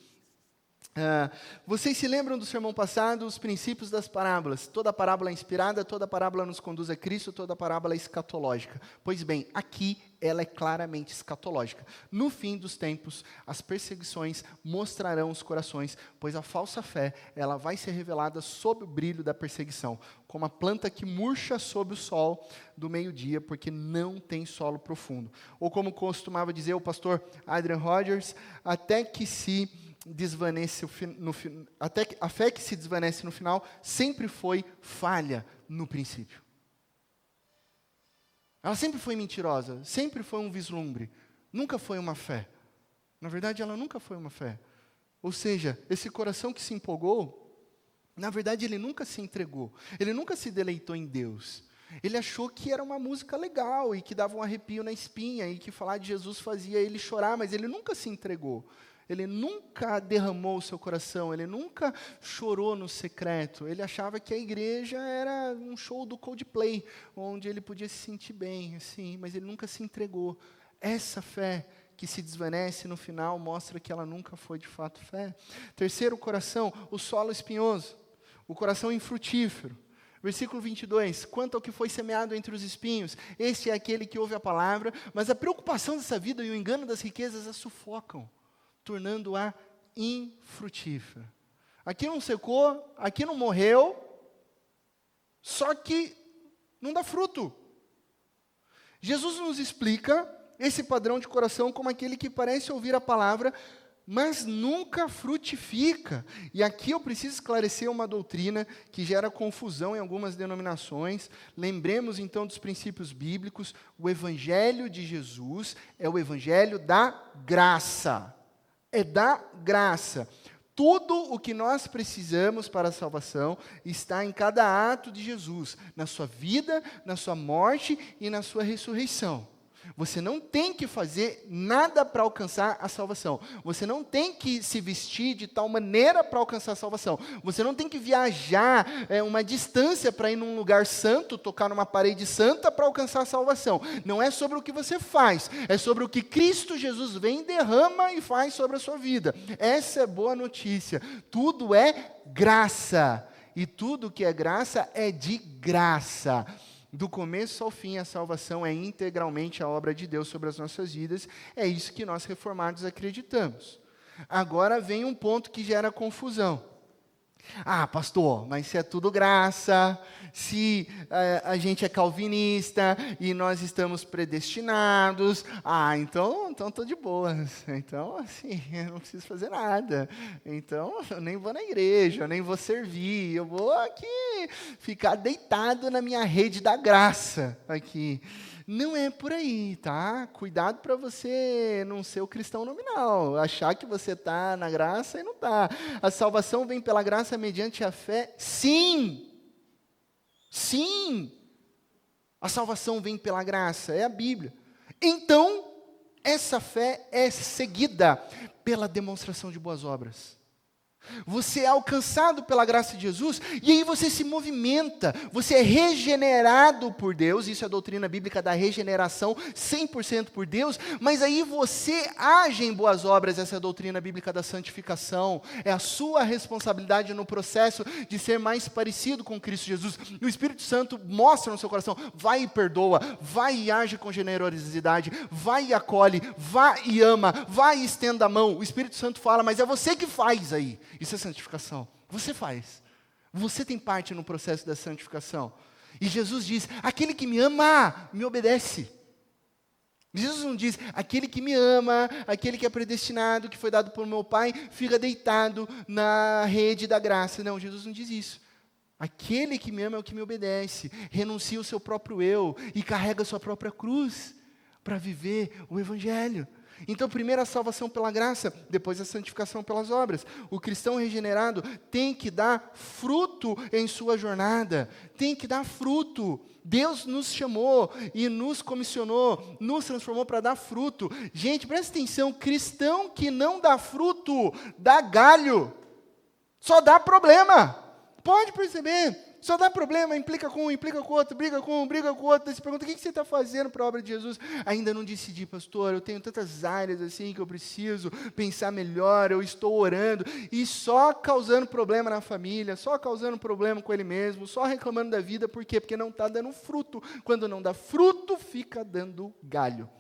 S1: Vocês se lembram do sermão passado, os princípios das parábolas? Toda parábola é inspirada, toda parábola nos conduz a Cristo, toda parábola é escatológica. Pois bem, aqui ela é claramente escatológica. No fim dos tempos, as perseguições mostrarão os corações, pois a falsa fé, ela vai ser revelada sob o brilho da perseguição, como a planta que murcha sob o sol do meio-dia, porque não tem solo profundo. Ou como costumava dizer o pastor Adrian Rogers, até que a fé que se desvanece no final sempre foi falha no princípio. Ela sempre foi mentirosa, sempre foi um vislumbre, nunca foi uma fé. Na verdade, ela nunca foi uma fé. Ou seja, esse coração que se empolgou, na verdade, ele nunca se entregou, ele nunca se deleitou em Deus. Ele achou que era uma música legal e que dava um arrepio na espinha e que falar de Jesus fazia ele chorar, mas ele nunca se entregou. Ele nunca derramou o seu coração, ele nunca chorou no secreto. Ele achava que a igreja era um show do Coldplay, onde ele podia se sentir bem, assim, mas ele nunca se entregou. Essa fé que se desvanece no final mostra que ela nunca foi de fato fé. Terceiro coração, o solo espinhoso, o coração infrutífero. Versículo 22, quanto ao que foi semeado entre os espinhos, este é aquele que ouve a palavra, mas a preocupação dessa vida e o engano das riquezas a sufocam, tornando-a infrutífera. Aqui não secou, aqui não morreu, só que não dá fruto. Jesus nos explica esse padrão de coração como aquele que parece ouvir a palavra, mas nunca frutifica. E aqui eu preciso esclarecer uma doutrina que gera confusão em algumas denominações. Lembremos então dos princípios bíblicos. O evangelho de Jesus é o evangelho da graça. É da graça. Tudo o que nós precisamos para a salvação está em cada ato de Jesus, na sua vida, na sua morte e na sua ressurreição. Você não tem que fazer nada para alcançar a salvação. Você não tem que se vestir de tal maneira para alcançar a salvação. Você não tem que viajar uma distância para ir num lugar santo, tocar numa parede santa para alcançar a salvação. Não é sobre o que você faz, é sobre o que Cristo Jesus vem, derrama e faz sobre a sua vida. Essa é boa notícia. Tudo é graça. E tudo que é graça é de graça. Do começo ao fim, a salvação é integralmente a obra de Deus sobre as nossas vidas. É isso que nós reformados acreditamos. Agora vem um ponto que gera confusão. Ah, pastor, mas se é tudo graça, se a gente é calvinista e nós estamos predestinados, então estou de boas. Então, assim, eu não preciso fazer nada. Então, eu nem vou na igreja, eu nem vou servir, eu vou aqui ficar deitado na minha rede da graça aqui. Não é por aí, tá? Cuidado para você não ser o cristão nominal, achar que você está na graça e não está. A salvação vem pela graça mediante a fé? Sim! Sim! A salvação vem pela graça, é a Bíblia. Então, essa fé é seguida pela demonstração de boas obras. Você é alcançado pela graça de Jesus e aí você se movimenta, você é regenerado por Deus, isso é a doutrina bíblica da regeneração, 100% por Deus, mas aí você age em boas obras, essa é a doutrina bíblica da santificação, é a sua responsabilidade no processo de ser mais parecido com Cristo Jesus. O Espírito Santo mostra no seu coração, vai e perdoa, vai e age com generosidade, vai e acolhe, vai e ama, vai e estenda a mão. O Espírito Santo fala, mas é você que faz aí. Isso é santificação. Você faz. Você tem parte no processo da santificação. E Jesus diz, aquele que me ama, me obedece. Jesus não diz, aquele que me ama, aquele que é predestinado, que foi dado por meu Pai, fica deitado na rede da graça. Não, Jesus não diz isso. Aquele que me ama é o que me obedece, renuncia o seu próprio eu e carrega a sua própria cruz para viver o Evangelho. Então, primeiro a salvação pela graça, depois a santificação pelas obras. O cristão regenerado tem que dar fruto em sua jornada, tem que dar fruto. Deus nos chamou e nos comissionou, nos transformou para dar fruto. Gente, presta atenção, cristão que não dá fruto, dá galho, só dá problema. Pode perceber, só dá problema, implica com um, implica com o outro, briga com um, briga com o outro. Daí você pergunta, o que você está fazendo para a obra de Jesus? Ainda não decidi, pastor, eu tenho tantas áreas assim que eu preciso pensar melhor, eu estou orando, e só causando problema na família, só causando problema com ele mesmo, só reclamando da vida, por quê? Porque não está dando fruto. Quando não dá fruto, fica dando galho.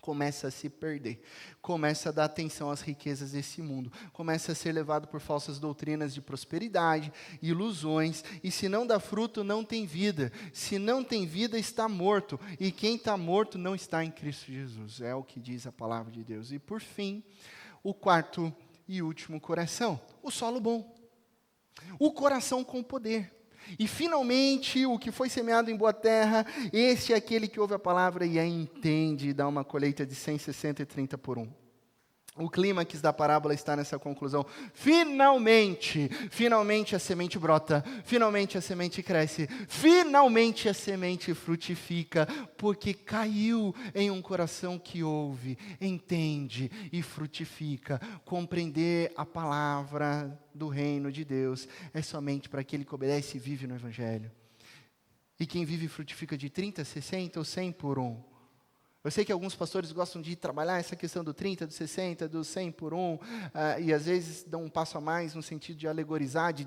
S1: Começa a se perder, começa a dar atenção às riquezas desse mundo, começa a ser levado por falsas doutrinas de prosperidade, ilusões, e se não dá fruto, não tem vida. Se não tem vida, está morto, e quem está morto não está em Cristo Jesus, é o que diz a palavra de Deus. E por fim, o quarto e último coração, o solo bom, o coração com poder. E finalmente, o que foi semeado em boa terra, esse é aquele que ouve a palavra e a entende, e dá uma colheita de 100, 60 e 30 por 1. O clímax da parábola está nessa conclusão. Finalmente a semente brota, finalmente a semente cresce, finalmente a semente frutifica, porque caiu em um coração que ouve, entende e frutifica. Compreender a palavra do reino de Deus é somente para aquele que obedece e vive no Evangelho. E quem vive frutifica de 30, 60 ou 100 por 1. Eu sei que alguns pastores gostam de trabalhar essa questão do 30, do 60, do 100 por 1, e às vezes dão um passo a mais no sentido de alegorizar, de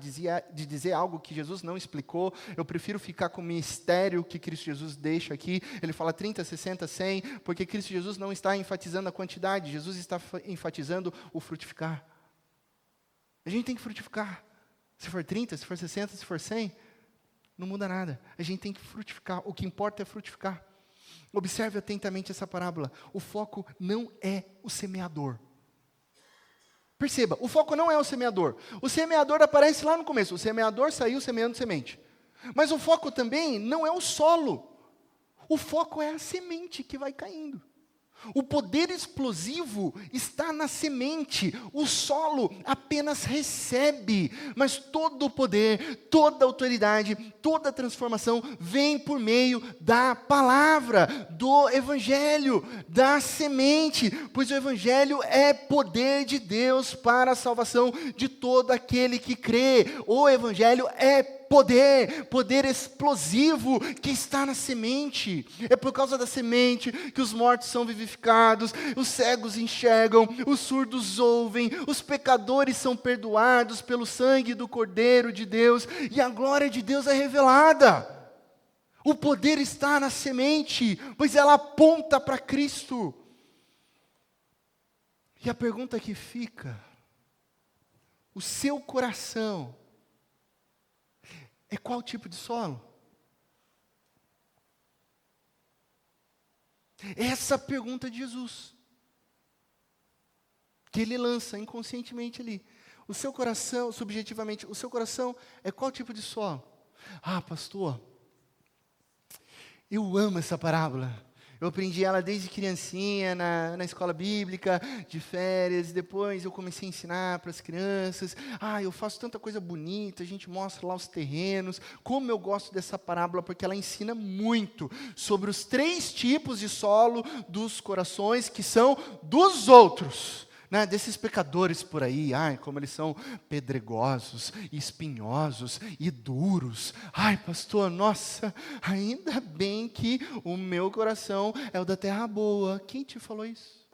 S1: dizer algo que Jesus não explicou. Eu prefiro ficar com o mistério que Cristo Jesus deixa aqui. Ele fala 30, 60, 100, porque Cristo Jesus não está enfatizando a quantidade, Jesus está enfatizando o frutificar. A gente tem que frutificar. Se for 30, se for 60, se for 100, não muda nada. A gente tem que frutificar. O que importa é frutificar. Observe atentamente essa parábola. O foco não é o semeador. Perceba, o foco não é o semeador. O semeador aparece lá no começo. O semeador saiu semeando semente. Mas o foco também não é o solo. O foco é a semente que vai caindo. O poder explosivo está na semente, o solo apenas recebe, mas todo o poder, toda a autoridade, toda a transformação vem por meio da palavra, do Evangelho, da semente, pois o Evangelho é poder de Deus para a salvação de todo aquele que crê. O Evangelho é poder explosivo que está na semente. É por causa da semente que os mortos são vivificados, os cegos enxergam, os surdos ouvem, os pecadores são perdoados pelo sangue do Cordeiro de Deus, e a glória de Deus é revelada. O poder está na semente, pois ela aponta para Cristo. E a pergunta que fica: o seu coração é qual tipo de solo? Essa pergunta de Jesus, que ele lança inconscientemente ali. O seu coração, subjetivamente, o seu coração é qual tipo de solo? Ah, pastor, eu amo essa parábola. Eu aprendi ela desde criancinha, na escola bíblica, de férias. Depois eu comecei a ensinar para as crianças. Eu faço tanta coisa bonita, a gente mostra lá os terrenos. Como eu gosto dessa parábola, porque ela ensina muito sobre os 3 tipos de solo dos corações, que são dos outros. Desses pecadores por aí, como eles são pedregosos, espinhosos e duros. Pastor, nossa, ainda bem que o meu coração é o da terra boa. Quem te falou isso?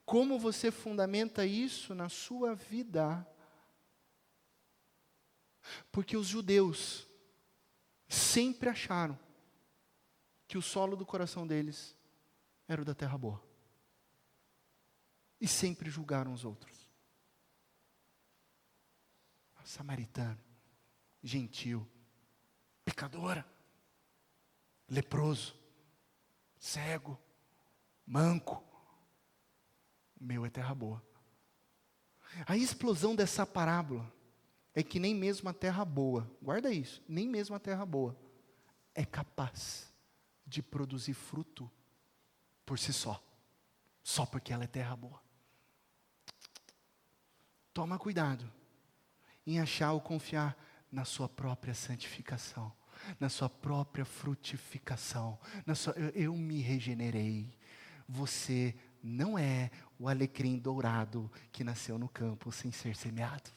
S1: Como você fundamenta isso na sua vida? Porque os judeus sempre acharam que o solo do coração deles era o da terra boa. E sempre julgaram os outros. Samaritano, gentil, pecadora, leproso, cego, manco. O meu é terra boa. A explosão dessa parábola é que nem mesmo a terra boa, guarda isso, nem mesmo a terra boa é capaz de produzir fruto por si só porque ela é terra boa. Toma cuidado em achar ou confiar na sua própria santificação, na sua própria frutificação, eu me regenerei. Você não é o alecrim dourado que nasceu no campo sem ser semeado,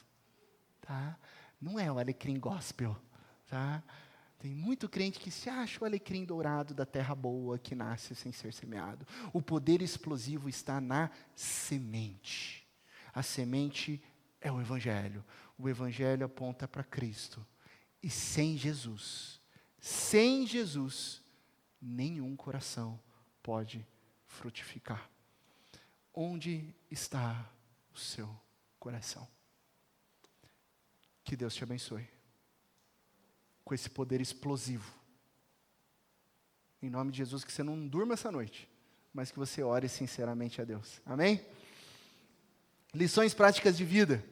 S1: tá? Não é o alecrim gospel, tá? Tem muito crente que se acha o alecrim dourado da terra boa que nasce sem ser semeado. O poder explosivo está na semente. A semente é o Evangelho. O Evangelho aponta para Cristo. E sem Jesus, nenhum coração pode frutificar. Onde está o seu coração? Que Deus te abençoe com esse poder explosivo. Em nome de Jesus, que você não durma essa noite, mas que você ore sinceramente a Deus. Amém? Lições práticas de vida.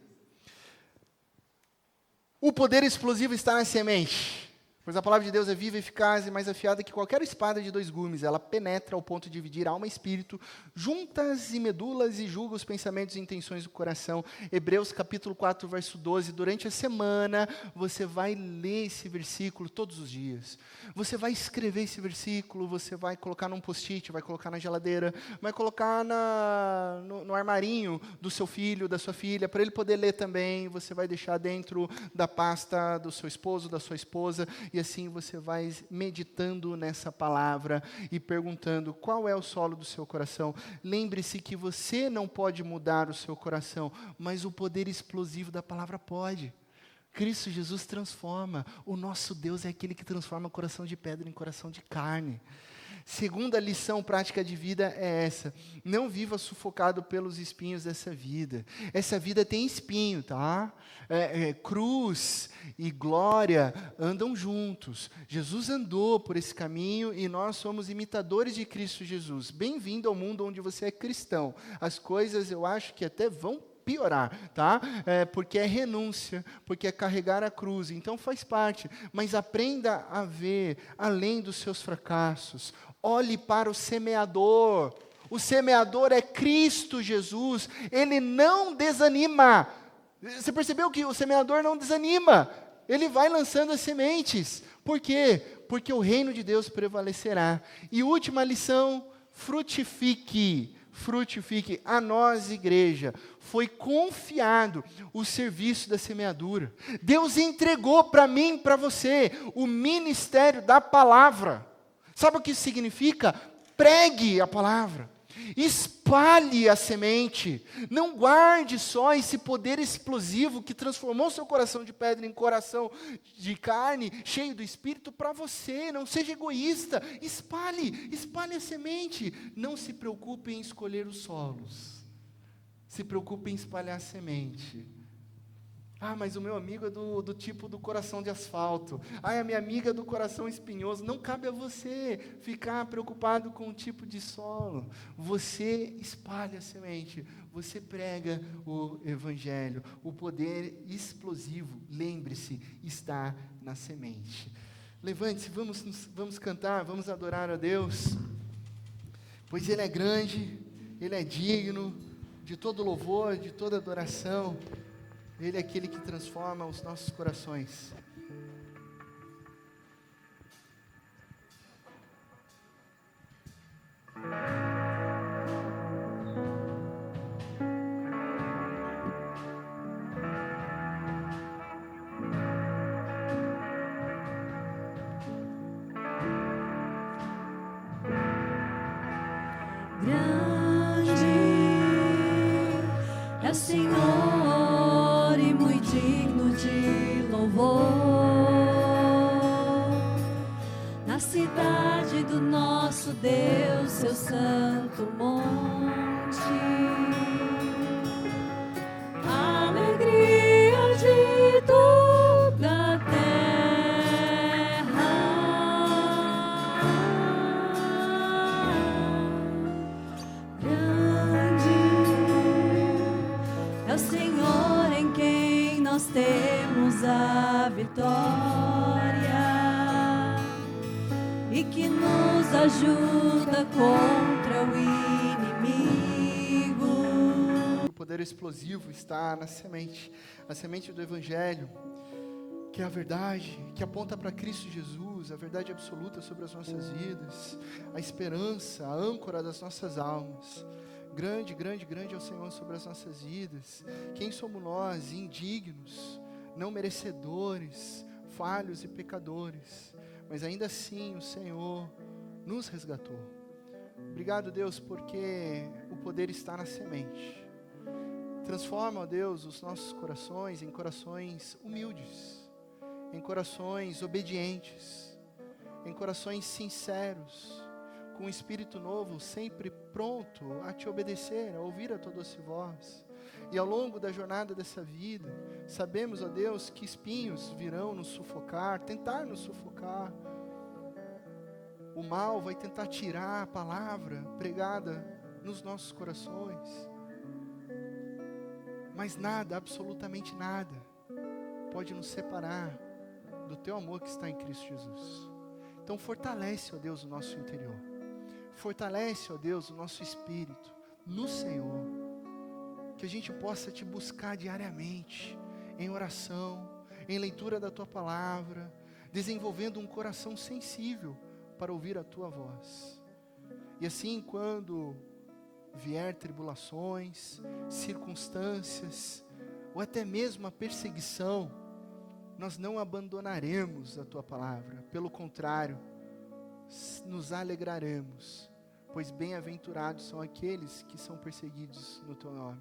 S1: O poder explosivo está na semente. Pois a palavra de Deus é viva, eficaz e mais afiada que qualquer espada de 2 gumes. Ela penetra ao ponto de dividir alma e espírito, juntas e medulas, e julga os pensamentos e intenções do coração. Hebreus capítulo 4, verso 12. Durante a semana, você vai ler esse versículo todos os dias. Você vai escrever esse versículo, você vai colocar num post-it, vai colocar na geladeira, vai colocar no armarinho do seu filho, da sua filha, para ele poder ler também. Você vai deixar dentro da pasta do seu esposo, da sua esposa, e assim você vai meditando nessa palavra e perguntando qual é o solo do seu coração. Lembre-se que você não pode mudar o seu coração, mas o poder explosivo da palavra pode. Cristo Jesus transforma. O nosso Deus é aquele que transforma coração de pedra em coração de carne. Segunda lição prática de vida é essa: não viva sufocado pelos espinhos dessa vida. Essa vida tem espinho, tá? Cruz e glória andam juntos. Jesus andou por esse caminho e nós somos imitadores de Cristo Jesus. Bem-vindo ao mundo onde você é cristão. As coisas eu acho que até vão piorar, tá? Porque é renúncia, porque é carregar a cruz, então faz parte, mas aprenda a ver além dos seus fracassos. Olhe para o semeador é Cristo Jesus, ele não desanima. Você percebeu que o semeador não desanima, ele vai lançando as sementes. Por quê? Porque o reino de Deus prevalecerá. E última lição: frutifique. A nós, igreja, foi confiado o serviço da semeadura. Deus entregou para mim e para você o ministério da palavra. Sabe o que isso significa? Pregue a palavra. Espalhe a semente. Não guarde só esse poder explosivo que transformou seu coração de pedra em coração de carne, cheio do Espírito, para você. Não seja egoísta. Espalhe a semente. Não se preocupe em escolher os solos. Se preocupe em espalhar a semente. Ah, mas o meu amigo é do tipo do coração de asfalto. Ah, a minha amiga é do coração espinhoso. Não cabe a você ficar preocupado com o tipo de solo. Você espalha a semente. Você prega o Evangelho. O poder explosivo, lembre-se, está na semente. Levante-se, vamos cantar, vamos adorar a Deus. Pois Ele é grande, Ele é digno de todo louvor, de toda adoração. Ele é aquele que transforma os nossos corações.
S4: Grande é o Senhor e muito digno de louvor. Na cidade do nosso Deus, seu santo monte, alegria de toda a terra. Grande é o Senhor em quem nós temos vitória e que nos ajuda contra o inimigo.
S1: O poder explosivo está na semente, a semente do Evangelho, que é a verdade, que aponta para Cristo Jesus, a verdade absoluta sobre as nossas vidas, a esperança, a âncora das nossas almas. Grande, grande, grande é o Senhor sobre as nossas vidas. Quem somos nós, indignos, não merecedores, falhos e pecadores, mas ainda assim o Senhor nos resgatou. Obrigado, Deus, porque o poder está na semente. Transforma, ó Deus, os nossos corações em corações humildes, em corações obedientes, em corações sinceros, com um espírito novo, sempre pronto a te obedecer, a ouvir a tua doce voz. E ao longo da jornada dessa vida, sabemos, ó Deus, que espinhos virão nos sufocar, tentar nos sufocar. O mal vai tentar tirar a palavra pregada nos nossos corações. Mas nada, absolutamente nada, pode nos separar do teu amor que está em Cristo Jesus. Então fortalece, ó Deus, o nosso interior. Fortalece, ó Deus, o nosso espírito no Senhor. Que a gente possa te buscar diariamente, em oração, em leitura da tua palavra, desenvolvendo um coração sensível para ouvir a tua voz. E assim, quando vier tribulações, circunstâncias, ou até mesmo a perseguição, nós não abandonaremos a tua palavra. Pelo contrário, nos alegraremos, pois bem-aventurados são aqueles que são perseguidos no teu nome.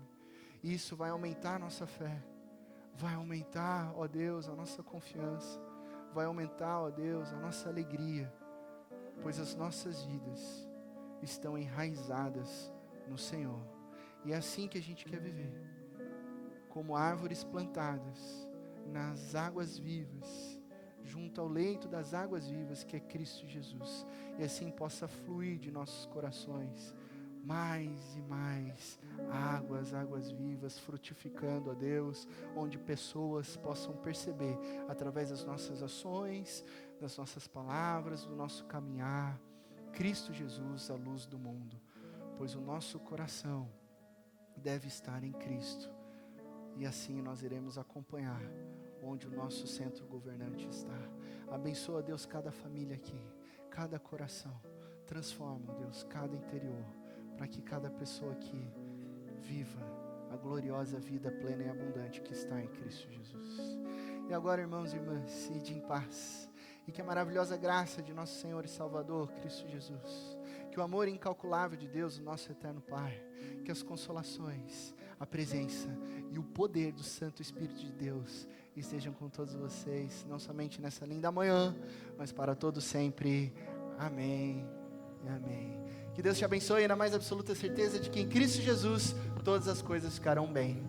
S1: E isso vai aumentar a nossa fé, vai aumentar, ó Deus, a nossa confiança, vai aumentar, ó Deus, a nossa alegria, pois as nossas vidas estão enraizadas no Senhor. E é assim que a gente quer viver, como árvores plantadas nas águas vivas, junto ao leito das águas vivas que é Cristo Jesus, e assim possa fluir de nossos corações mais e mais águas vivas, frutificando, ó Deus, onde pessoas possam perceber, através das nossas ações, das nossas palavras, do nosso caminhar, Cristo Jesus, a luz do mundo, pois o nosso coração deve estar em Cristo, e assim nós iremos acompanhar onde o nosso centro governante está. Abençoa, Deus, cada família aqui, cada coração, transforma, Deus, cada interior, para que cada pessoa aqui viva a gloriosa vida plena e abundante que está em Cristo Jesus. E agora, irmãos e irmãs, ide em paz, e que a maravilhosa graça de nosso Senhor e Salvador, Cristo Jesus, que o amor incalculável de Deus, o nosso eterno Pai, que as consolações, a presença e o poder do Santo Espírito de Deus estejam com todos vocês, não somente nessa linda manhã, mas para todos sempre. Amém e amém. Que Deus te abençoe na mais absoluta certeza de que em Cristo Jesus todas as coisas ficarão bem.